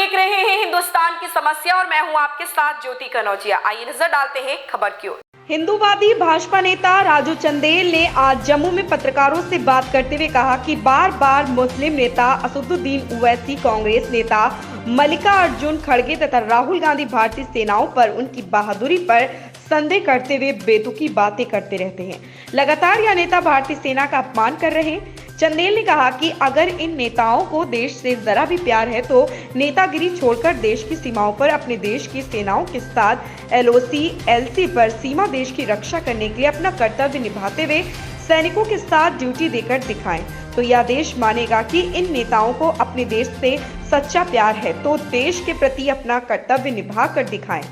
देख रहे हैं हिंदुस्तान की समस्या और मैं हूं आपके साथ ज्योति कनौजिया। आइए नजर डालते हैं खबर की ओर। हिंदूवादी भाजपा नेता राजू चंदेल ने आज जम्मू में पत्रकारों से बात करते हुए कहा कि बार बार मुस्लिम नेता असदुद्दीन ओवैसी, कांग्रेस नेता मल्लिकार्जुन खड़गे तथा राहुल गांधी भारतीय सेनाओं पर उनकी बहादुरी पर संदेह करते हुए बेतुकी बातें करते रहते हैं। लगातार यह नेता भारतीय सेना का अपमान कर रहे हैं। चंदेल ने कहा कि अगर इन नेताओं को देश से जरा भी प्यार है तो नेतागिरी छोड़कर देश की सीमाओं पर अपने देश की सेनाओं के साथ एलओसी, एलसी पर सीमा देश की रक्षा करने के लिए अपना कर्तव्य निभाते हुए सैनिकों के साथ ड्यूटी देकर दिखाएं, तो यह देश मानेगा कि इन नेताओं को अपने देश से सच्चा प्यार है, तो देश के प्रति अपना कर्तव्य निभा कर दिखाएं।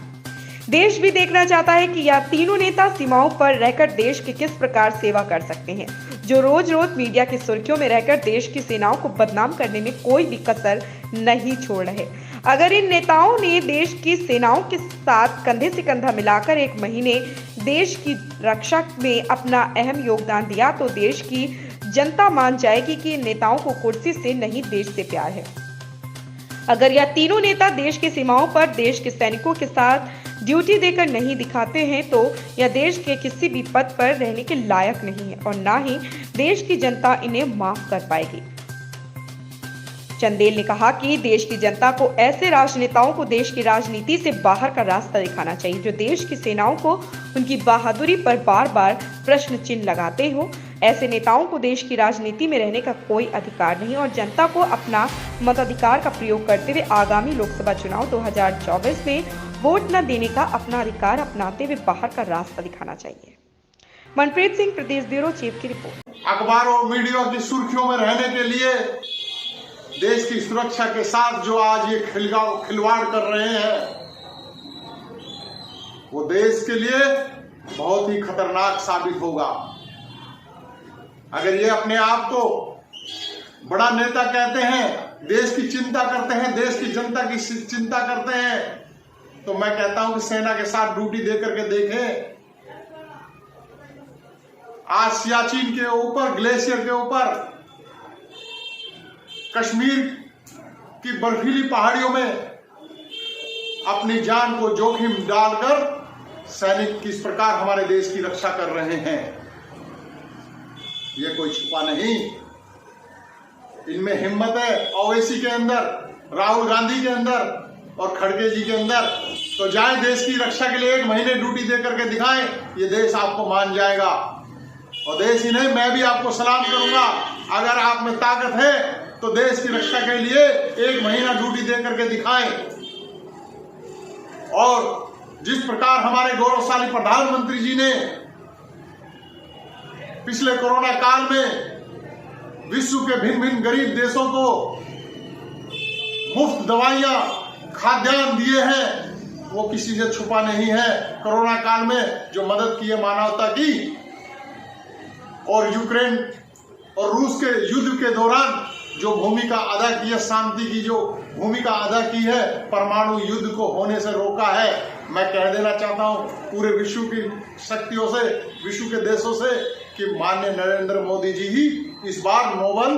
देश भी देखना चाहता है कि यह तीनों नेता सीमाओं पर रहकर देश की किस प्रकार सेवा कर सकते हैं, जो रोज रोज मीडिया की सुर्खियों में रहकर देश की सेनाओं को बदनाम करने में कोई भी कसर नहीं छोड़ रहे। अगर इन नेताओं ने देश की सेनाओं के साथ कंधे से कंधा मिलाकर 1 महीने देश की रक्षा में अपना अहम योगदान दिया तो देश की जनता मान जाएगी कि इन नेताओं को कुर्सी से नहीं देश से प्यार है। अगर यह तीनों नेता देश की सीमाओं पर देश के सैनिकों के साथ ड्यूटी देकर नहीं दिखाते हैं तो यह देश के किसी भी पद पर रहने के लायक नहीं है और ना ही देश की जनता इन्हें माफ कर पाएगी। चंदेल ने कहा कि देश की जनता को ऐसे राजनेताओं को देश की राजनीति से बाहर का रास्ता दिखाना चाहिए, जो देश की सेनाओं को उनकी बहादुरी पर बार बार प्रश्न चिन्ह लगाते हो। ऐसे नेताओं को देश की राजनीति में रहने का कोई अधिकार नहीं और जनता को अपना मताधिकार का प्रयोग करते हुए आगामी लोकसभा चुनाव 2024 में वोट न देने का अपना अधिकार अपनाते हुए बाहर का रास्ता दिखाना चाहिए। मनप्रीत सिंह, प्रदेश ब्यूरो चीफ की रिपोर्ट। अखबार और मीडिया की सुर्खियों में रहने के लिए देश की सुरक्षा के साथ जो आज ये खिलवाड़ कर रहे हैं, वो देश के लिए बहुत ही खतरनाक साबित होगा। अगर ये अपने आप को बड़ा नेता कहते हैं, देश की चिंता करते हैं, देश की जनता की चिंता करते हैं, तो मैं कहता हूं कि सेना के साथ ड्यूटी दे करके देखें। आज सियाचिन के ऊपर, ग्लेशियर के ऊपर, कश्मीर की बर्फीली पहाड़ियों में अपनी जान को जोखिम डालकर सैनिक किस प्रकार हमारे देश की रक्षा कर रहे हैं, ये कोई छुपा नहीं। इनमें हिम्मत है ओवैसी के अंदर, राहुल गांधी के अंदर और खड़गे जी के अंदर। तो जाए देश की रक्षा के लिए 1 महीने ड्यूटी दे करके दिखाएं, ये देश आपको मान जाएगा। और देश ही नहीं, मैं भी आपको सलाम करूंगा। अगर आप में ताकत है तो देश की रक्षा के लिए 1 महीना ड्यूटी दे करके दिखाएं। और जिस प्रकार हमारे गौरवशाली प्रधानमंत्री जी ने पिछले कोरोना काल में विश्व के भिन्न भिन्न गरीब देशों को मुफ्त दवाइयां, खाद्यान्न दिए हैं, वो किसी से छुपा नहीं है। कोरोना काल में जो मदद की है मानवता की, और यूक्रेन और रूस के युद्ध के दौरान जो भूमिका अदा की है, शांति की जो भूमिका अदा की है, परमाणु युद्ध को होने से रोका है, मैं कह देना चाहता हूं पूरे विश्व की शक्तियों से, विश्व के देशों से, कि माननीय नरेंद्र मोदी जी ही इस बार नोबेल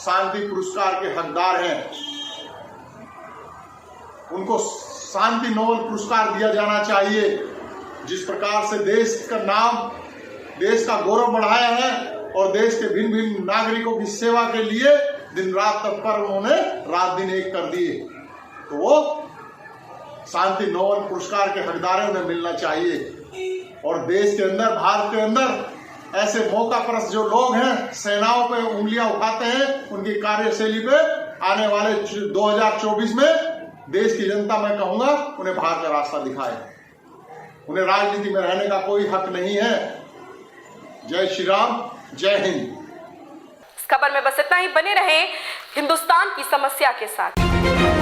शांति पुरस्कार के हकदार हैं। उनको शांति नोबेल पुरस्कार दिया जाना चाहिए। जिस प्रकार से देश का नाम, देश का गौरव बढ़ाया है और देश के भिन्न भिन्न नागरिकों की सेवा के लिए दिन रात तत्पर उन्होंने रात दिन एक कर दिए, तो वो शांति नोबेल पुरस्कार के हकदार हैं, उन्हें मिलना चाहिए। और देश के अंदर, भारत के अंदर ऐसे मौकापरस्त जो लोग हैं, सेनाओं पे उंगलियां उठाते हैं, उनकी कार्यशैली पे आने वाले 2024 में देश की जनता, मैं कहूंगा, उन्हें बाहर का रास्ता दिखाए। उन्हें राजनीति में रहने का कोई हक नहीं है। जय श्री राम, जय हिंद। इस खबर में बस इतना ही। बने रहे हिंदुस्तान की समस्या के साथ।